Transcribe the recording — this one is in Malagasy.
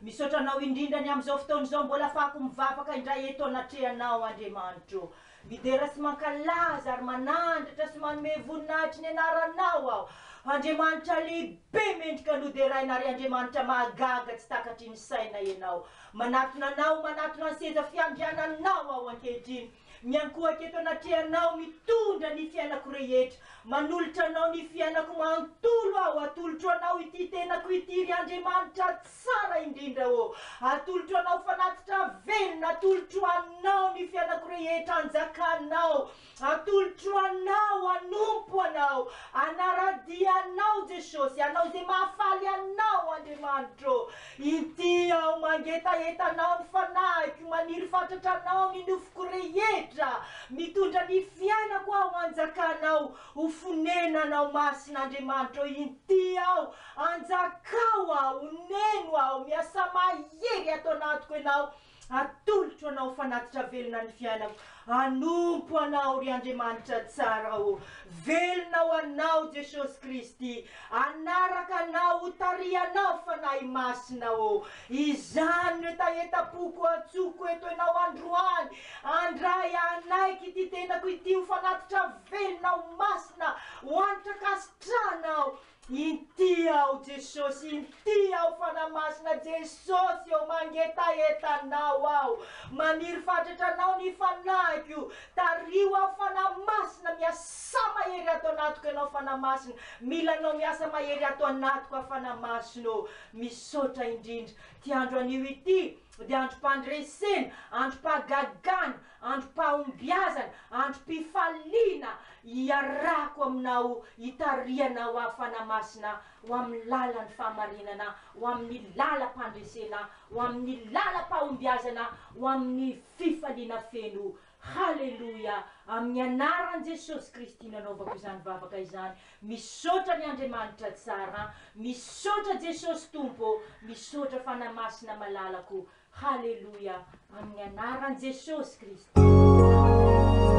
Misaotra anao indrindra ny amin'izao fotoana izao mbola afaka mivavaka indray eto anatrehanao Andriamanitro. Midera sy mankalaza ary manandratra sy manome voninahitry ny anaranao aho. Andriamanitra lehibe mendrika noderaina ary Andriamanitra mahagaga tsy takatry ny saina ianao. Manatona anao, manatona ny seza fiandriananao aho ankehitriny. Miankohaka eto anatrehanao mitondra ny fiainako rehetra. Manolotra anao ny fiainako manontolo aho. Atolotro anao ity tenako ity ry Andriamanitra tsara indrindra o. Atolotro anao fanatitra velona. Atolotro anao ny fiainako rehetra anjakanao. Atolotro anao, anompo anao. Anaradianao Jesosy. Anao zay mahafaly anao Andriamanitro. Ity aho mangetaetanao ny fanahiko. Maniry fatratra anao ny nofoko rehetra. Mitondra ny fiainako aho anjakanao. Ufunenanao masina Andriamanitro. Ity aho anjakao aho. Uneno aho. Miasa mahery ato anatiko ianao. Atolotro anao fanatitra velona ny fiainako. Anompo anao ry Andriamanitra tsara o. Velona ho anao Jesosy Kristy. Anaraka anao, tarianao fanahy masina o. Izany no etaetapoko atsoko eto ianao androany. Andray anaiky ity tenako ity ho fanatitra velona ho masina. Ho anitra kasitranao. Ity aho Jesosy, ity aho fanahy masina Jesosy o mangetaetanao aho. Maniry fatratranao ny fanahiko. Tario aho fanahy masina miasa mahery ato anatiko ianao fanahy masina. Milanao miasa mahery ato anatiko fanahy masina o. Misaotra indrindra. Ty andro anio ity dia androm-pandresena, androm-pahagagana, androm-pahombiazana, androm-pifaliana. Iarako aminao, itarianao aho fanahy masina ho amin'ny lalan'ny fahamarinana, ho amin'ny lalam-pandresena, ho amin'ny lalam-pahombiazana, ho amin'ny fifaliana feno. Halleluja. Amin'ny anaran'i Jesosy Kristy nanaovako izany vavaka izany. Misaotra ny Andriamanitra tsara. Misaotra Jesosy Tompo. Misaotra fanahy masina malalako. Halleluja. Amin'ny anaran'i Jesosy Kristy.